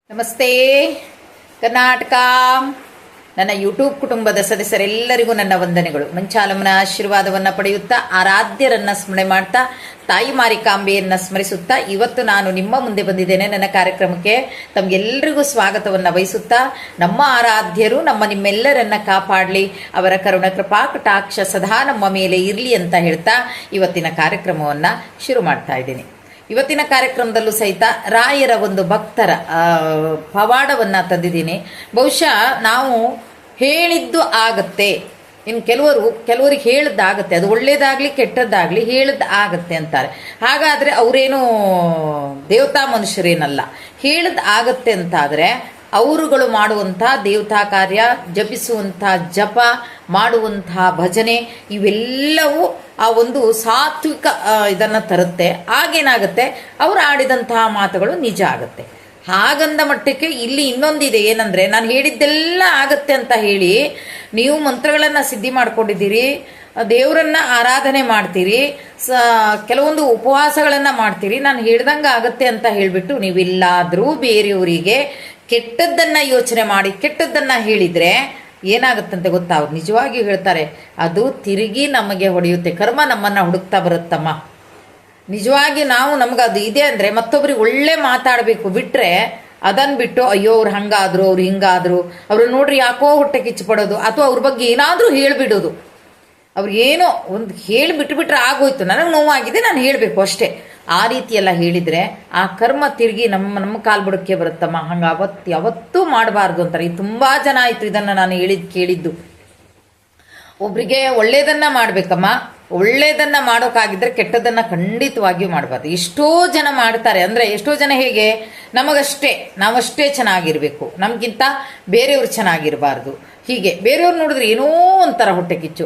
ನಮಸ್ತೆ ಕರ್ನಾಟಕ. ನನ್ನ ಯೂಟ್ಯೂಬ್ ಕುಟುಂಬದ ಸದಸ್ಯರೆಲ್ಲರಿಗೂ ನನ್ನ ವಂದನೆಗಳು. ಮಂಚಾಲಮ್ಮನ ಆಶೀರ್ವಾದವನ್ನು ಪಡೆಯುತ್ತಾ, ಆರಾಧ್ಯರನ್ನ ಸ್ಮರಣೆ ಮಾಡ್ತಾ, ತಾಯಿ ಮಾರಿಕಾಂಬೆಯನ್ನ ಸ್ಮರಿಸುತ್ತಾ ಇವತ್ತು ನಾನು ನಿಮ್ಮ ಮುಂದೆ ಬಂದಿದ್ದೇನೆ. ನನ್ನ ಕಾರ್ಯಕ್ರಮಕ್ಕೆ ತಮಗೆಲ್ಲರಿಗೂ ಸ್ವಾಗತವನ್ನು ಬಯಸುತ್ತಾ, ನಮ್ಮ ಆರಾಧ್ಯರು ನಿಮ್ಮೆಲ್ಲರನ್ನ ಕಾಪಾಡಲಿ, ಅವರ ಕರುಣ ಕೃಪಾ ಕಟಾಕ್ಷ ಸದಾ ನಮ್ಮ ಮೇಲೆ ಇರಲಿ ಅಂತ ಹೇಳ್ತಾ ಇವತ್ತಿನ ಕಾರ್ಯಕ್ರಮವನ್ನು ಶುರು ಮಾಡ್ತಾ ಇದ್ದೀನಿ. ಇವತ್ತಿನ ಕಾರ್ಯಕ್ರಮದಲ್ಲೂ ಸಹಿತ ರಾಯರ ಒಂದು ಭಕ್ತರ ಪವಾಡವನ್ನು ತಂದಿದ್ದೀನಿ. ಬಹುಶಃ ನಾವು ಹೇಳಿದ್ದು ಆಗತ್ತೆ, ಇನ್ನು ಕೆಲವರಿಗೆ ಹೇಳಿದ್ದಾಗತ್ತೆ, ಅದು ಒಳ್ಳೇದಾಗ್ಲಿ ಕೆಟ್ಟದ್ದಾಗ್ಲಿ ಆಗತ್ತೆ ಅಂತಾರೆ. ಹಾಗಾದ್ರೆ ಅವರೇನು ದೇವತಾ ಮನುಷ್ಯರೇನಲ್ಲ. ಆಗತ್ತೆ ಅಂತಾದ್ರೆ ಅವರುಗಳು ಮಾಡುವಂತಹ ದೇವತಾ ಕಾರ್ಯ, ಜಪಿಸುವಂತಹ ಜಪ, ಮಾಡುವಂತಹ ಭಜನೆ ಇವೆಲ್ಲವೂ ಆ ಒಂದು ಸಾತ್ವಿಕ ಇದನ್ನು ತರುತ್ತೆ. ಆಗೇನಾಗುತ್ತೆ, ಅವರು ಆಡಿದಂತಹ ಮಾತುಗಳು ನಿಜ ಆಗುತ್ತೆ. ಹಾಗಂದ ಮಟ್ಟಕ್ಕೆ ಇಲ್ಲಿ ಇನ್ನೊಂದಿದೆ, ಏನಂದ್ರೆ ನಾನು ಹೇಳಿದ್ದೆಲ್ಲ ಆಗತ್ತೆ ಅಂತ ಹೇಳಿ ನೀವು ಮಂತ್ರಗಳನ್ನು ಸಿದ್ಧಿ ಮಾಡ್ಕೊಂಡಿದ್ದೀರಿ, ದೇವರನ್ನ ಆರಾಧನೆ ಮಾಡ್ತೀರಿ, ಕೆಲವೊಂದು ಉಪವಾಸಗಳನ್ನು ಮಾಡ್ತೀರಿ, ನಾನು ಹೇಳ್ದಂಗೆ ಆಗತ್ತೆ ಅಂತ ಹೇಳಿಬಿಟ್ಟು ನೀವೆಲ್ಲಾದರೂ ಬೇರೆಯವರಿಗೆ ಕೆಟ್ಟದ್ದನ್ನ ಯೋಚನೆ ಮಾಡಿ ಕೆಟ್ಟದ್ದನ್ನ ಹೇಳಿದ್ರೆ ಏನಾಗುತ್ತಂತೆ ಗೊತ್ತಾ? ಅವ್ರು ನಿಜವಾಗಿ ಹೇಳ್ತಾರೆ, ಅದು ತಿರುಗಿ ನಮಗೆ ಹೊಡೆಯುತ್ತೆ. ಕರ್ಮ ನಮ್ಮನ್ನ ಹುಡುಕ್ತಾ ಬರುತ್ತಮ್ಮ. ನಿಜವಾಗಿ ನಮ್ಗೆ ಅದು ಇದೆ ಅಂದ್ರೆ ಮತ್ತೊಬ್ರಿಗೆ ಒಳ್ಳೆ ಮಾತಾಡಬೇಕು ಬಿಟ್ರೆ, ಅದನ್ನ ಬಿಟ್ಟು ಅಯ್ಯೋ ಅವ್ರು ಹಂಗಾದ್ರು, ಅವ್ರು ಹಿಂಗಾದ್ರು, ಅವ್ರು ನೋಡ್ರಿ ಯಾಕೋ ಹೊಟ್ಟೆ ಕಿಚ್ಚು ಪಡೋದು, ಅಥವಾ ಅವ್ರ ಬಗ್ಗೆ ಏನಾದ್ರೂ ಹೇಳ್ಬಿಡೋದು. ಅವ್ರಿಗೇನೋ ಒಂದು ಹೇಳಿ ಬಿಟ್ಬಿಟ್ರೆ ಆಗೋಯ್ತು, ನನಗೆ ನೋವಾಗಿದೆ, ನಾನು ಹೇಳಬೇಕು ಅಷ್ಟೇ. ಆ ರೀತಿ ಎಲ್ಲ ಹೇಳಿದ್ರೆ ಆ ಕರ್ಮ ತಿರುಗಿ ನಮ್ಮ ಕಾಲ್ ಬುಡಕ್ಕೆ ಬರುತ್ತಮ್ಮ. ಹಂಗೆ ಯಾವತ್ತೂ ಮಾಡಬಾರ್ದು ಅಂತಾರೆ. ಇದು ತುಂಬಾ ಜನ ಆಯ್ತು ಇದನ್ನ ನಾನು ಕೇಳಿದ್ದು. ಒಬ್ರಿಗೆ ಒಳ್ಳೇದನ್ನ ಮಾಡ್ಬೇಕಮ್ಮ, ಒಳ್ಳೇದನ್ನ ಮಾಡೋಕ್ಕಾಗಿದ್ರೆ ಕೆಟ್ಟದನ್ನ ಖಂಡಿತವಾಗಿಯೂ ಮಾಡಬಾರ್ದು. ಎಷ್ಟೋ ಜನ ಮಾಡ್ತಾರೆ, ಅಂದ್ರೆ ಎಷ್ಟೋ ಜನ ಹೇಗೆ, ನಾವಷ್ಟೇ ಚೆನ್ನಾಗಿರ್ಬೇಕು, ಬೇರೆಯವ್ರು ಚೆನ್ನಾಗಿರಬಾರ್ದು. ಹೀಗೆ ಬೇರೆಯವ್ರು ನೋಡಿದ್ರೆ ಏನೋ ಒಂಥರ ಹೊಟ್ಟೆ ಕಿಚ್ಚು,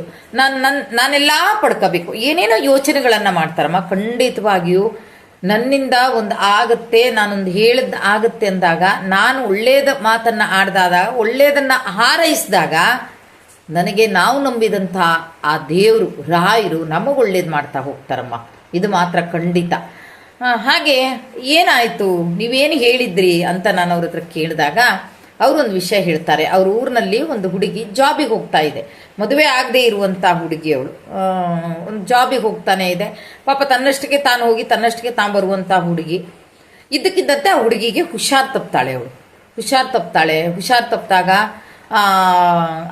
ನಾನೆಲ್ಲ ಪಡ್ಕೋಬೇಕು, ಏನೇನೋ ಯೋಚನೆಗಳನ್ನ ಮಾಡ್ತಾರಮ್ಮ. ಖಂಡಿತವಾಗಿಯೂ ನನ್ನಿಂದ ಒಂದು ಆಗತ್ತೆ, ನಾನೊಂದು ಹೇಳಿದ್ ಆಗತ್ತೆ ಅಂದಾಗ, ನಾನು ಒಳ್ಳೇದ ಮಾತನ್ನ ಆಡ್ದಾಗ, ಒಳ್ಳೇದನ್ನ ಹಾರೈಸಿದಾಗ, ನನಗೆ ನಾವು ನಂಬಿದಂಥ ಆ ದೇವರು ರಾಯರು ನಮಗೊಳ್ಳೇದು ಮಾಡ್ತಾ ಹೋಗ್ತಾರಮ್ಮ. ಇದು ಮಾತ್ರ ಖಂಡಿತ. ಹಾಗೆ ಏನಾಯ್ತು, ನೀವೇನು ಹೇಳಿದ್ರಿ ಅಂತ ನಾನು ಅವ್ರ ಹತ್ರ ಕೇಳಿದಾಗ ಅವರೊಂದು ವಿಷಯ ಹೇಳ್ತಾರೆ. ಅವ್ರ ಊರಿನಲ್ಲಿ ಒಂದು ಹುಡುಗಿ ಜಾಬಿಗೆ ಹೋಗ್ತಾ ಇದೆ, ಮದುವೆ ಆಗದೆ ಇರುವಂಥ ಹುಡುಗಿ. ಅವಳು ಒಂದು ಜಾಬಿಗೆ ಹೋಗ್ತಾನೆ ಇದೆ. ಪಾಪ ತನ್ನಷ್ಟಕ್ಕೆ ತಾನು ಹೋಗಿ ತನ್ನಷ್ಟಕ್ಕೆ ತಾನು ಬರುವಂಥ ಹುಡುಗಿ. ಇದ್ದಕ್ಕಿದ್ದಂತೆ ಆ ಹುಡುಗಿಗೆ ಹುಷಾರ್ ತಪ್ಪಿದಾಗ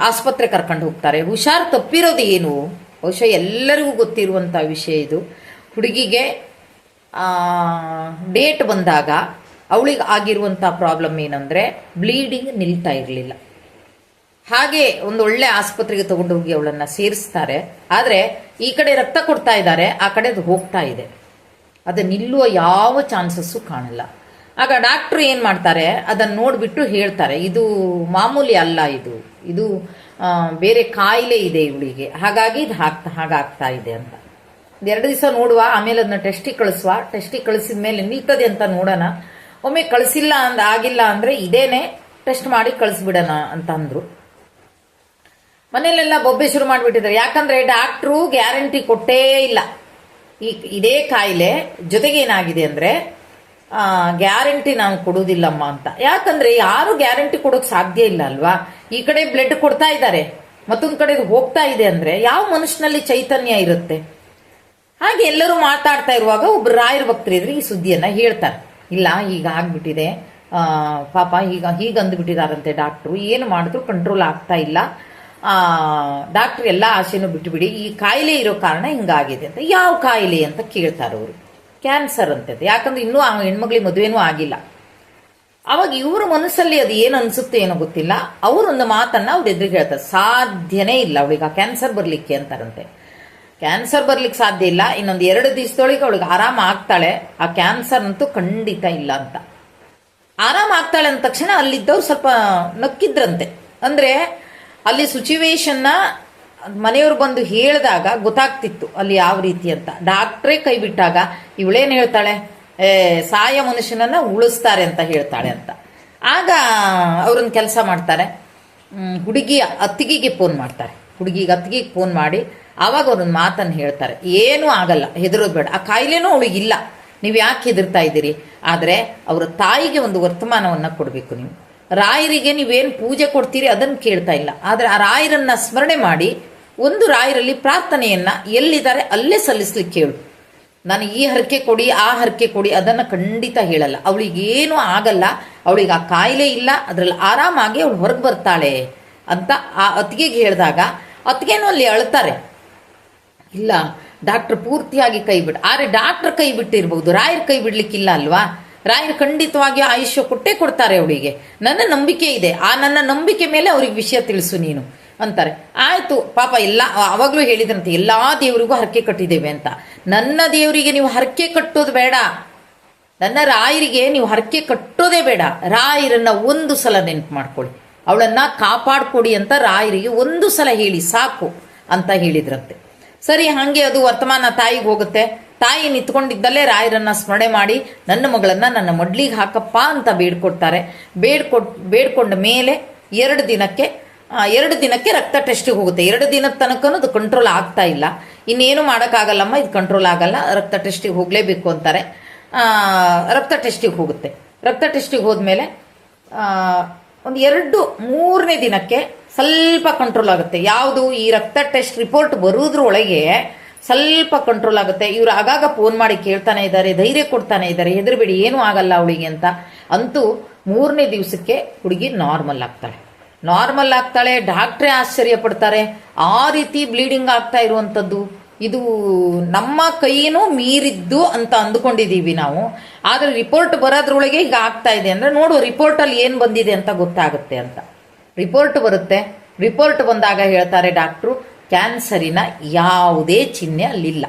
ಆಸ್ಪತ್ರೆ ಕರ್ಕೊಂಡು ಹೋಗ್ತಾರೆ. ಹುಷಾರ್ ತಪ್ಪಿರೋದು ಏನು, ಬಹುಶಃ ಎಲ್ಲರಿಗೂ ಗೊತ್ತಿರುವಂಥ ವಿಷಯ ಇದು. ಹುಡುಗಿಗೆ ಡೇಟ್ ಬಂದಾಗ ಅವಳಿಗೆ ಆಗಿರುವಂಥ ಪ್ರಾಬ್ಲಮ್ ಏನಂದರೆ ಬ್ಲೀಡಿಂಗ್ ನಿಲ್ತಾ ಇರಲಿಲ್ಲ. ಹಾಗೆ ಒಂದು ಒಳ್ಳೆ ಆಸ್ಪತ್ರೆಗೆ ತಗೊಂಡು ಹೋಗಿ ಅವಳನ್ನು ಸೇರಿಸ್ತಾರೆ. ಆದರೆ ಈ ಕಡೆ ರಕ್ತ ಕೊಡ್ತಾ ಇದ್ದಾರೆ, ಆ ಕಡೆ ಅದು ಹೋಗ್ತಾ ಇದೆ, ಅದು ನಿಲ್ಲುವ ಯಾವ ಚಾನ್ಸಸ್ಸು ಕಾಣಲ್ಲ. ಆಗ ಡಾಕ್ಟ್ರು ಏನು ಮಾಡ್ತಾರೆ, ಅದನ್ನು ನೋಡಿಬಿಟ್ಟು ಹೇಳ್ತಾರೆ, ಇದು ಮಾಮೂಲಿ ಅಲ್ಲ, ಇದು ಬೇರೆ ಕಾಯಿಲೆ ಇದೆ ಇವಳಿಗೆ, ಹಾಗಾಗಿ ಇದು ಹಾಗಾಗ್ತಾ ಇದೆ ಅಂತ. 2 ದಿವಸ ನೋಡುವ, ಆಮೇಲೆ ಅದನ್ನ ಟೆಸ್ಟಿಗೆ ಕಳಿಸಿದ ಮೇಲೆ ನಿಲ್ತದೆ ಅಂತ ನೋಡೋಣ. ಒಮ್ಮೆ ಕಳಿಸಿಲ್ಲ ಆಗಿಲ್ಲ ಅಂದ್ರೆ ಇದೇನೆ ಟೆಸ್ಟ್ ಮಾಡಿ ಕಳಿಸ್ಬಿಡೋಣ ಅಂತ ಅಂದ್ರು. ಮನೇಲೆಲ್ಲ ಬೊಬ್ಬೆ ಶುರು ಮಾಡಿಬಿಟ್ಟಿದ್ದಾರೆ. ಯಾಕಂದ್ರೆ ಡಾಕ್ಟ್ರು ಗ್ಯಾರಂಟಿ ಕೊಟ್ಟೇ ಇಲ್ಲ. ಇದೇ ಕಾಯಿಲೆ ಜೊತೆಗೆ ಏನಾಗಿದೆ ಅಂದ್ರೆ ಗ್ಯಾರಂಟಿ ನಾವು ಕೊಡುವುದಿಲ್ಲಮ್ಮ ಅಂತ. ಯಾಕಂದ್ರೆ ಯಾರು ಗ್ಯಾರಂಟಿ ಕೊಡೋಕ್ ಸಾಧ್ಯ ಇಲ್ಲ ಅಲ್ವಾ. ಈ ಕಡೆ ಬ್ಲಡ್ ಕೊಡ್ತಾ ಇದ್ದಾರೆ, ಮತ್ತೊಂದ್ ಕಡೆ ಹೋಗ್ತಾ ಇದೆ ಅಂದ್ರೆ ಯಾವ ಮನುಷ್ಯನಲ್ಲಿ ಚೈತನ್ಯ ಇರುತ್ತೆ. ಹಾಗೆ ಎಲ್ಲರೂ ಮಾತಾಡ್ತಾ ಇರುವಾಗ ಒಬ್ರು ರಾಯರ ಭಕ್ತರಿದ್ರೆ ಈ ಸುದ್ದಿಯನ್ನ ಹೇಳ್ತಾರೆ. ಇಲ್ಲ, ಈಗ ಆಗ್ಬಿಟ್ಟಿದೆ, ಪಾಪ ಹೀಗ ಅಂದ್ಬಿಟ್ಟಿದಾರಂತೆ ಡಾಕ್ಟ್ರು, ಏನು ಮಾಡಿದ್ರು ಕಂಟ್ರೋಲ್ ಆಗ್ತಾ ಇಲ್ಲ, ಡಾಕ್ಟ್ರು ಎಲ್ಲ ಆಸೆನೂ ಬಿಟ್ಟುಬಿಡಿ, ಈ ಕಾಯಿಲೆ ಇರೋ ಕಾರಣ ಹಿಂಗಾಗಿದೆ ಅಂತ. ಯಾವ ಕಾಯಿಲೆ ಅಂತ ಕೇಳ್ತಾರೆ ಅವರು. ಕ್ಯಾನ್ಸರ್ ಅಂತದ್ದು. ಯಾಕಂದ್ರೆ ಇನ್ನೂ ಆ ಹೆಣ್ಮಕ್ಳಿಗೆ ಮದುವೆನೂ ಆಗಿಲ್ಲ. ಅವಾಗ ಇವ್ರ ಮನಸ್ಸಲ್ಲಿ ಅದು ಏನು ಅನ್ಸುತ್ತೆ ಏನೋ ಗೊತ್ತಿಲ್ಲ, ಅವರೊಂದು ಮಾತನ್ನ ಅವ್ರ ಎದುರಿಗೆ ಹೇಳ್ತಾರೆ, ಸಾಧ್ಯನೇ ಇಲ್ಲ ಅವಳಿಗೆ ಆ ಕ್ಯಾನ್ಸರ್ ಬರ್ಲಿಕ್ಕೆ ಅಂತಾರಂತೆ. ಕ್ಯಾನ್ಸರ್ ಬರ್ಲಿಕ್ಕೆ ಸಾಧ್ಯ ಇಲ್ಲ, ಇನ್ನೊಂದು 2 ದಿವಸದೊಳಗೆ ಅವಳಿಗೆ ಆರಾಮ ಆಗ್ತಾಳೆ, ಆ ಕ್ಯಾನ್ಸರ್ ಅಂತೂ ಖಂಡಿತ ಇಲ್ಲ ಅಂತ. ಆರಾಮ ಆಗ್ತಾಳೆ ಅಂದ ತಕ್ಷಣ ಅಲ್ಲಿದ್ದವ್ರು ಸ್ವಲ್ಪ ನಕ್ಕಿದ್ರಂತೆ. ಅಂದ್ರೆ ಅಲ್ಲಿ ಸಿಚುವೇಶನ್ನ ಮನೆಯವ್ರು ಬಂದು ಹೇಳಿದಾಗ ಗೊತ್ತಾಗ್ತಿತ್ತು ಅಲ್ಲಿ ಯಾವ ರೀತಿ ಅಂತ. ಡಾಕ್ಟ್ರೇ ಕೈ ಬಿಟ್ಟಾಗ ಇವಳೇನು ಹೇಳ್ತಾಳೆ, ಸಾಯ ಮನುಷ್ಯನನ್ನ ಉಳಿಸ್ತಾರೆ ಅಂತ ಹೇಳ್ತಾಳೆ ಅಂತ. ಆಗ ಅವ್ರೊಂದು ಕೆಲಸ ಮಾಡ್ತಾರೆ, ಹುಡುಗಿಯ ಅತ್ತಿಗೆಗೆ ಫೋನ್ ಮಾಡ್ತಾರೆ. ಅತ್ತಿಗೆಗೆ ಫೋನ್ ಮಾಡಿ ಆವಾಗ ಅವ್ರೊಂದು ಮಾತನ್ನು ಹೇಳ್ತಾರೆ, ಏನೂ ಆಗಲ್ಲ, ಹೆದರೋದು ಬೇಡ, ಆ ಕಾಯಿಲೆನೂ ಅವಳಿಗಿಲ್ಲ, ನೀವು ಯಾಕೆ ಹೆದರ್ತಾ ಇದ್ದೀರಿ? ಆದರೆ ಅವರ ತಾಯಿಗೆ ಒಂದು ವರ್ತಮಾನವನ್ನು ಕೊಡಬೇಕು. ನೀವು ರಾಯರಿಗೆ ನೀವೇನು ಪೂಜೆ ಕೊಡ್ತೀರಿ ಅದನ್ನು ಕೇಳ್ತಾ ಇಲ್ಲ, ಆದರೆ ಆ ರಾಯರನ್ನ ಸ್ಮರಣೆ ಮಾಡಿ ಒಂದು ರಾಯರಲ್ಲಿ ಪ್ರಾರ್ಥನೆಯನ್ನ ಎಲ್ಲಿದ್ದಾರೆ ಅಲ್ಲೇ ಸಲ್ಲಿಸ್ಲಿಕ್ಕೆ ಹೇಳು. ನಾನು ಈ ಹರಕೆ ಕೊಡಿ ಆ ಹರಕೆ ಕೊಡಿ ಅದನ್ನು ಖಂಡಿತ ಹೇಳಲ್ಲ. ಅವಳಿಗೇನು ಆಗಲ್ಲ, ಅವಳಿಗೆ ಆ ಕಾಯಿಲೆ ಇಲ್ಲ, ಅದರಲ್ಲಿ ಆರಾಮಾಗಿ ಅವಳು ಹೊರಗೆ ಬರ್ತಾಳೆ ಅಂತ ಆ ಅತ್ತಿಗೆಗೆ ಹೇಳಿದಾಗ ಅತ್ತಿಗೆನೂ ಅಲ್ಲಿ ಅಳ್ತಾರೆ. ಇಲ್ಲ ಡಾಕ್ಟರ್ ಪೂರ್ತಿಯಾಗಿ ಕೈ ಬಿಟ್ಟು, ಆದರೆ ಡಾಕ್ಟರ್ ಕೈ ಬಿಟ್ಟಿರ್ಬೋದು, ರಾಯರ್ ಕೈ ಬಿಡ್ಲಿಕ್ಕಿಲ್ಲ ಅಲ್ವಾ? ರಾಯರು ಖಂಡಿತವಾಗಿ ಆಯುಷ್ಯ ಕೊಟ್ಟೇ ಕೊಡ್ತಾರೆ ಅವಳಿಗೆ, ನನ್ನ ನಂಬಿಕೆ ಇದೆ, ಆ ನನ್ನ ನಂಬಿಕೆ ಮೇಲೆ ಅವ್ರಿಗೆ ವಿಷಯ ತಿಳಿಸು ನೀನು ಅಂತಾರೆ. ಆಯ್ತು ಪಾಪ ಎಲ್ಲ ಅವಾಗಲೂ ಹೇಳಿದ್ರಂತೆ ಎಲ್ಲಾ ದೇವರಿಗೂ ಹರಕೆ ಕಟ್ಟಿದ್ದೇವೆ ಅಂತ. ನನ್ನ ದೇವರಿಗೆ ನೀವು ಹರಕೆ ಕಟ್ಟೋದು ಬೇಡ, ನನ್ನ ರಾಯರಿಗೆ ನೀವು ಹರಕೆ ಕಟ್ಟೋದೇ ಬೇಡ. ರಾಯರನ್ನ ಒಂದು ಸಲ ನೆನಪು ಮಾಡ್ಕೊಳ್ಳಿ, ಅವಳನ್ನ ಕಾಪಾಡ್ಕೊಡಿ ಅಂತ ರಾಯರಿಗೆ ಒಂದು ಸಲ ಹೇಳಿ ಸಾಕು ಅಂತ ಹೇಳಿದ್ರಂತೆ. ಸರಿ, ಹಾಗೆ ಅದು ವರ್ತಮಾನ ತಾಯಿಗೆ ಹೋಗುತ್ತೆ. ತಾಯಿ ನಿಂತ್ಕೊಂಡಿದ್ದಲ್ಲೇ ರಾಯರನ್ನ ಸ್ಮರಣೆ ಮಾಡಿ ನನ್ನ ಮಗಳನ್ನ ನನ್ನ ಮಡ್ಲಿಗೆ ಹಾಕಪ್ಪ ಅಂತ ಬೇಡ್ಕೊಡ್ತಾರೆ. ಬೇಡ್ಕೊಂಡ ಮೇಲೆ 2 ದಿನಕ್ಕೆ ರಕ್ತ ಟೆಸ್ಟಿಗೆ ಹೋಗುತ್ತೆ. 2 ದಿನದ ತನಕನೂ ಅದು ಕಂಟ್ರೋಲ್ ಆಗ್ತಾ ಇಲ್ಲ. ಇನ್ನೇನು ಮಾಡೋಕ್ಕಾಗಲ್ಲಮ್ಮ, ಇದು ಕಂಟ್ರೋಲ್ ಆಗಲ್ಲ, ರಕ್ತ ಟೆಸ್ಟಿಗೆ ಹೋಗಲೇಬೇಕು ಅಂತಾರೆ. ರಕ್ತ ಟೆಸ್ಟಿಗೆ ಹೋಗುತ್ತೆ. ರಕ್ತ ಟೆಸ್ಟಿಗೆ ಹೋದ್ಮೇಲೆ ಒಂದು 2-3ನೇ ದಿನಕ್ಕೆ ಸ್ವಲ್ಪ ಕಂಟ್ರೋಲ್ ಆಗುತ್ತೆ. ಯಾವುದು ಈ ರಕ್ತ ಟೆಸ್ಟ್ ರಿಪೋರ್ಟ್ ಬರೋದ್ರೊಳಗೆ ಸ್ವಲ್ಪ ಕಂಟ್ರೋಲ್ ಆಗುತ್ತೆ. ಇವರು ಆಗಾಗ ಫೋನ್ ಮಾಡಿ ಕೇಳ್ತಾನೆ ಇದ್ದಾರೆ, ಧೈರ್ಯ ಕೊಡ್ತಾನೆ ಇದ್ದಾರೆ, ಹೆದರ್ಬೇಡಿ ಏನೂ ಆಗಲ್ಲ ಅವಳಿಗೆ ಅಂತ. ಅಂತೂ 3ನೇ ದಿವಸಕ್ಕೆ ಹುಡುಗಿ ನಾರ್ಮಲ್ ಆಗ್ತಾಳೆ. ಡಾಕ್ಟ್ರೇ ಆಶ್ಚರ್ಯ ಪಡ್ತಾರೆ, ಆ ರೀತಿ ಬ್ಲೀಡಿಂಗ್ ಆಗ್ತಾ ಇರುವಂಥದ್ದು ಇದು ನಮ್ಮ ಕೈಯೂ ಮೀರಿದ್ದು ಅಂತ ಅಂದುಕೊಂಡಿದ್ದೀವಿ ನಾವು. ಆದರೆ ರಿಪೋರ್ಟ್ ಬರೋದ್ರೊಳಗೆ ಈಗ ಆಗ್ತಾ ಇದೆ ಅಂದರೆ ನೋಡು ರಿಪೋರ್ಟಲ್ಲಿ ಏನು ಬಂದಿದೆ ಅಂತ ಗೊತ್ತಾಗುತ್ತೆ ಅಂತ. ರಿಪೋರ್ಟ್ ಬರುತ್ತೆ. ರಿಪೋರ್ಟ್ ಬಂದಾಗ ಹೇಳ್ತಾರೆ ಡಾಕ್ಟ್ರು, ಕ್ಯಾನ್ಸರಿನ ಯಾವುದೇ ಚಿಹ್ನೆ ಅಲ್ಲಿಲ್ಲ.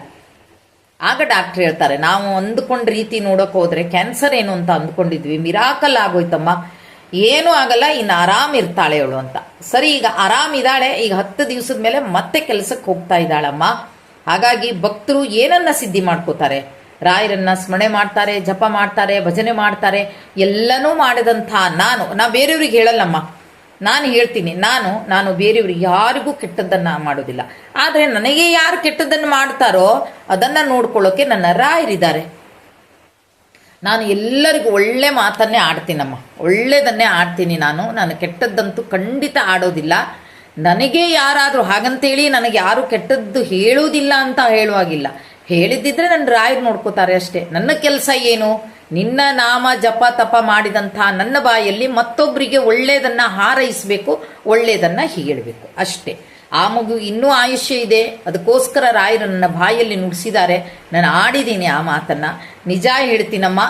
ಆಗ ಡಾಕ್ಟ್ರ್ ಹೇಳ್ತಾರೆ, ನಾವು ಅಂದುಕೊಂಡ ರೀತಿ ನೋಡೋಕೆ ಹೋದ್ರೆ ಕ್ಯಾನ್ಸರ್ ಏನು ಅಂತ ಅಂದ್ಕೊಂಡಿದ್ವಿ, ಮಿರಾಕಲ್ ಆಗೋಯ್ತಮ್ಮ, ಏನೂ ಆಗಲ್ಲ, ಇನ್ನು ಆರಾಮ್ ಇರ್ತಾಳೆ ಅವಳು ಅಂತ. ಸರಿ, ಈಗ ಆರಾಮಿದ್ದಾಳೆ. ಈಗ 10 ದಿವಸದ ಮೇಲೆ ಮತ್ತೆ ಕೆಲಸಕ್ಕೆ ಹೋಗ್ತಾ ಇದ್ದಾಳಮ್ಮ. ಹಾಗಾಗಿ ಭಕ್ತರು ಏನನ್ನ ಸಿದ್ಧಿ ಮಾಡ್ಕೋತಾರೆ? ರಾಯರನ್ನ ಸ್ಮರಣೆ ಮಾಡ್ತಾರೆ, ಜಪ ಮಾಡ್ತಾರೆ, ಭಜನೆ ಮಾಡ್ತಾರೆ. ಎಲ್ಲನೂ ಮಾಡಿದಂಥ ನಾ ಬೇರೆಯವ್ರಿಗೆ ಹೇಳಲ್ಲಮ್ಮ, ನಾನು ಹೇಳ್ತೀನಿ, ನಾನು ಬೇರೆಯವ್ರಿಗೆ ಯಾರಿಗೂ ಕೆಟ್ಟದ್ದನ್ನ ಮಾಡೋದಿಲ್ಲ. ಆದರೆ ನನಗೆ ಯಾರು ಕೆಟ್ಟದ್ದನ್ನು ಮಾಡ್ತಾರೋ ಅದನ್ನ ನೋಡ್ಕೊಳ್ಳೋಕೆ ನನ್ನ ರಾಯರಿದ್ದಾರೆ. ನಾನು ಎಲ್ಲರಿಗೂ ಒಳ್ಳೆ ಮಾತನ್ನೇ ಆಡ್ತೀನಮ್ಮ, ಒಳ್ಳೆಯದನ್ನೇ ಆಡ್ತೀನಿ. ನಾನು ಕೆಟ್ಟದ್ದಂತೂ ಖಂಡಿತ ಆಡೋದಿಲ್ಲ. ನನಗೆ ಯಾರಾದರೂ ಹಾಗಂತೇಳಿ ನನಗೆ ಯಾರು ಕೆಟ್ಟದ್ದು ಹೇಳುವುದಿಲ್ಲ ಅಂತ ಹೇಳುವಾಗಿಲ್ಲ. ಹೇಳಿದ್ದಿದ್ರೆ ನನ್ನ ರಾಯರು ನೋಡ್ಕೋತಾರೆ ಅಷ್ಟೇ. ನನ್ನ ಕೆಲಸ ಏನು? ನಿನ್ನ ನಾಮ ಜಪ ತಪ ಮಾಡಿದಂಥ ನನ್ನ ಬಾಯಲ್ಲಿ ಮತ್ತೊಬ್ಬರಿಗೆ ಒಳ್ಳೆಯದನ್ನ ಹಾರೈಸಬೇಕು, ಒಳ್ಳೆಯದನ್ನ ಹೇಳಬೇಕು ಅಷ್ಟೇ. ಆ ಮಗು ಇನ್ನೂ ಆಯುಷ್ಯ ಇದೆ, ಅದಕ್ಕೋಸ್ಕರ ರಾಯರು ನನ್ನ ಬಾಯಲ್ಲಿ ನುಡಿಸಿದ್ದಾರೆ. ನಾನು ಆಡಿದ್ದೀನಿ ಆ ಮಾತನ್ನ. ನಿಜ ಹೇಳ್ತೀನಮ್ಮ,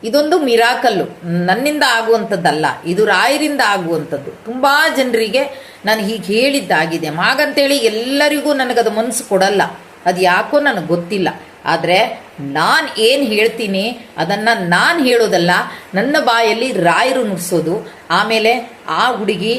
ಇದೊಂದು ಮಿರಾಕಲ್ಲು, ನನ್ನಿಂದ ಆಗುವಂಥದ್ದಲ್ಲ, ಇದು ರಾಯರಿಂದ ಆಗುವಂಥದ್ದು. ತುಂಬಾ ಜನರಿಗೆ ನಾನು ಹೀಗೆ ಹೇಳಿದ್ದಾಗಿದೆ. ಹಾಗಂತೇಳಿ ಎಲ್ಲರಿಗೂ ನನಗದು ಮನಸ್ಸು ಕೊಡಲ್ಲ, ಅದು ಯಾಕೋ ನನಗೆ ಗೊತ್ತಿಲ್ಲ. ಆದರೆ ನಾನು ಏನು ಹೇಳ್ತೀನಿ ಅದನ್ನು ನಾನು ಹೇಳೋದಲ್ಲ, ನನ್ನ ಬಾಯಲ್ಲಿ ರಾಯರು ನುಡಿಸೋದು. ಆಮೇಲೆ ಆ ಹುಡುಗಿ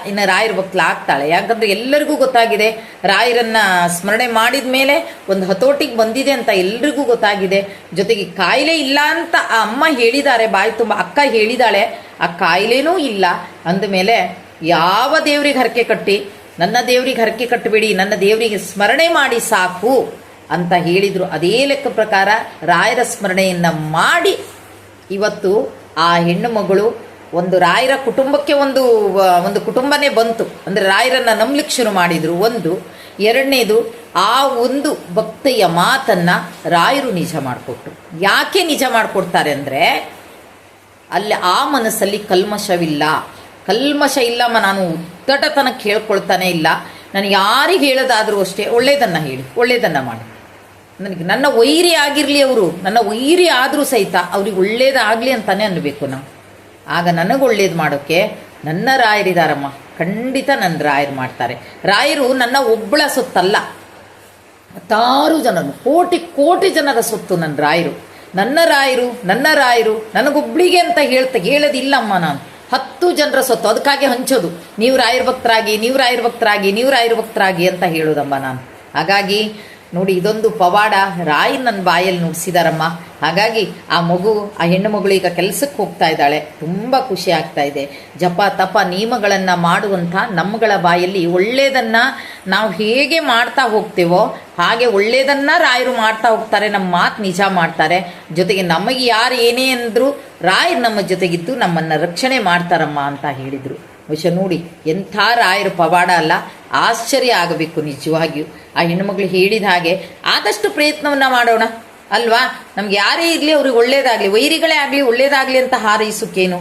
ಇನ್ನು ರಾಯರ ಭಕ್ತಳು ಆಗ್ತಾಳೆ. ಯಾಕಂದ್ರೆ ಎಲ್ಲರಿಗೂ ಗೊತ್ತಾಗಿದೆ, ರಾಯರನ್ನ ಸ್ಮರಣೆ ಮಾಡಿದ ಮೇಲೆ ಒಂದು ಹತೋಟಿಗೆ ಬಂದಿದೆ ಅಂತ ಎಲ್ರಿಗೂ ಗೊತ್ತಾಗಿದೆ. ಜೊತೆಗೆ ಕಾಯಿಲೆ ಇಲ್ಲ ಅಂತ ಆ ಅಮ್ಮ ಹೇಳಿದ್ದಾರೆ, ಬಾಯಿ ತುಂಬ ಅಕ್ಕ ಹೇಳಿದಾಳೆ, ಆ ಕಾಯಿಲೆನೂ ಇಲ್ಲ ಅಂದಮೇಲೆ ಯಾವ ದೇವ್ರಿಗೆ ಹರಕೆ ಕಟ್ಟಿ, ನನ್ನ ದೇವ್ರಿಗೆ ಹರಕೆ ಕಟ್ಟಬೇಡಿ, ನನ್ನ ದೇವರಿಗೆ ಸ್ಮರಣೆ ಮಾಡಿ ಸಾಕು ಅಂತ ಹೇಳಿದ್ರು. ಅದೇ ಲೆಕ್ಕ ಪ್ರಕಾರ ರಾಯರ ಸ್ಮರಣೆಯನ್ನ ಮಾಡಿ ಇವತ್ತು ಆ ಹೆಣ್ಣು ಮಗಳು ಒಂದು ರಾಯರ ಕುಟುಂಬಕ್ಕೆ ಒಂದು ಕುಟುಂಬನೇ ಬಂತು. ಅಂದರೆ ರಾಯರನ್ನ ನಂಬಲಿಕ್ಕೆ ಶುರು ಮಾಡಿದ್ರು. ಎರಡನೇದು, ಆ ಒಂದು ಭಕ್ತಿಯ ಮಾತನ್ನ ರಾಯರು ನಿಜ ಮಾಡಿಕೊಟ್ರು. ಯಾಕೆ ನಿಜ ಮಾಡಿಕೊಡ್ತಾರೆ ಅಂದರೆ ಅಲ್ಲಿ ಆ ಮನಸ್ಸಲ್ಲಿ ಕಲ್ಮಶ ಇಲ್ಲಮ್ಮ. ನಾನು ಉದ್ದಟತನಕ್ಕೆ ಹೇಳ್ಕೊಳ್ತಾನೆ ಇಲ್ಲ. ನಾನು ಯಾರಿಗೆ ಹೇಳೋದಾದರೂ ಅಷ್ಟೇ ಒಳ್ಳೇದನ್ನ ಹೇಳಿ, ಒಳ್ಳೇದನ್ನ ಮಾಡಿ. ನನ್ನ ವೈರಿ ಆಗಿರಲಿ, ಅವರು ನನ್ನ ವೈರಿ ಆದರೂ ಸಹಿತ ಅವ್ರಿಗೆ ಒಳ್ಳೇದಾಗಲಿ ಅಂತಾನೆ ಅನ್ಬೇಕು ನಾವು. ಆಗ ನನಗೆ ಒಳ್ಳೇದು ಮಾಡೋಕ್ಕೆ ನನ್ನ ರಾಯರಿದಾರಮ್ಮ, ಖಂಡಿತ ನನ್ನ ರಾಯರು ಮಾಡ್ತಾರೆ. ರಾಯರು ನನ್ನ ಒಬ್ಬಳ ಸೊತ್ತಲ್ಲ, 10 ಜನರು, ಕೋಟಿ ಜನರ ಸೊತ್ತು ನನ್ನ ರಾಯರು. ನನ್ನ ರಾಯರು ನನಗೊಬ್ಳಿಗೆ ಅಂತ ಹೇಳೋದಿಲ್ಲಮ್ಮ. ನಾನು 10 ಜನರ ಸೊತ್ತು, ಅದಕ್ಕಾಗಿ ಹಂಚೋದು. ನೀವು ರಾಯರ ಭಕ್ತರಾಗಿ ಅಂತ ಹೇಳೋದಮ್ಮ ನಾನು. ಹಾಗಾಗಿ ನೋಡಿ, ಇದೊಂದು ಪವಾಡ ರಾಯಿ ನನ್ನ ಬಾಯಲ್ಲಿ ನುಡಿಸಿದಾರಮ್ಮ. ಹಾಗಾಗಿ ಆ ಮಗು, ಆ ಹೆಣ್ಣು ಮಗಳು ಈಗ ಕೆಲಸಕ್ಕೆ ಹೋಗ್ತಾ ಇದ್ದಾಳೆ. ತುಂಬ ಖುಷಿ ಆಗ್ತಾ ಇದೆ. ಜಪ ತಪ ನಿಯಮಗಳನ್ನು ಮಾಡುವಂಥ ನಮ್ಮಗಳ ಬಾಯಲ್ಲಿ ಒಳ್ಳೆಯದನ್ನು ನಾವು ಹೇಗೆ ಮಾಡ್ತಾ ಹೋಗ್ತೇವೋ ಹಾಗೆ ಒಳ್ಳೆಯದನ್ನು ರಾಯರು ಮಾಡ್ತಾ ಹೋಗ್ತಾರೆ. ನಮ್ಮ ಮಾತು ನಿಜ ಮಾಡ್ತಾರೆ. ಜೊತೆಗೆ ನಮಗೆ ಯಾರು ಏನೇ ಅಂದರೂ ರಾಯರು ನಮ್ಮ ಜೊತೆಗಿದ್ದು ನಮ್ಮನ್ನು ರಕ್ಷಣೆ ಮಾಡ್ತಾರಮ್ಮ ಅಂತ ಹೇಳಿದರು. ಬಹುಶಃ ನೋಡಿ, ಎಂಥ ರಾಯರ ಪವಾಡ ಅಲ್ಲ, ಆಶ್ಚರ್ಯ ಆಗಬೇಕು ನಿಜವಾಗಿಯೂ. ಆ ಹೆಣ್ಣುಮಗಳು ಹೇಳಿದ ಹಾಗೆ ಆದಷ್ಟು ಪ್ರಯತ್ನವನ್ನು ಮಾಡೋಣ ಅಲ್ವಾ. ನಮ್ಗೆ ಯಾರೇ ಇರಲಿ ಅವ್ರಿಗೆ ಒಳ್ಳೇದಾಗಲಿ, ವೈರಿಗಳೇ ಆಗಲಿ ಒಳ್ಳೇದಾಗಲಿ ಅಂತ ಹಾರೈಸೋಕ್ಕೇನು.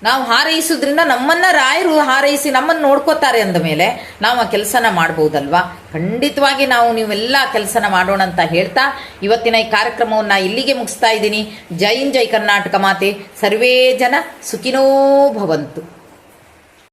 ನಾವು ಹಾರೈಸೋದ್ರಿಂದ ನಮ್ಮನ್ನು ರಾಯರು ಹಾರೈಸಿ ನಮ್ಮನ್ನು ನೋಡ್ಕೋತಾರೆ ಅಂದ ಮೇಲೆ ನಾವು ಆ ಕೆಲಸನ ಮಾಡ್ಬೋದಲ್ವಾ. ಖಂಡಿತವಾಗಿ ನೀವೆಲ್ಲ ಕೆಲಸನ ಮಾಡೋಣ ಅಂತ ಹೇಳ್ತಾ ಇವತ್ತಿನ ಈ ಕಾರ್ಯಕ್ರಮವನ್ನು ಇಲ್ಲಿಗೆ ಮುಗಿಸ್ತಾ ಇದ್ದೀನಿ. ಜೈ ಹಿಂದ್, ಜೈ ಕರ್ನಾಟಕ ಮಾತೆ. ಸರ್ವೇ ಜನ ಸುಖಿನೋ ಭವಂತು.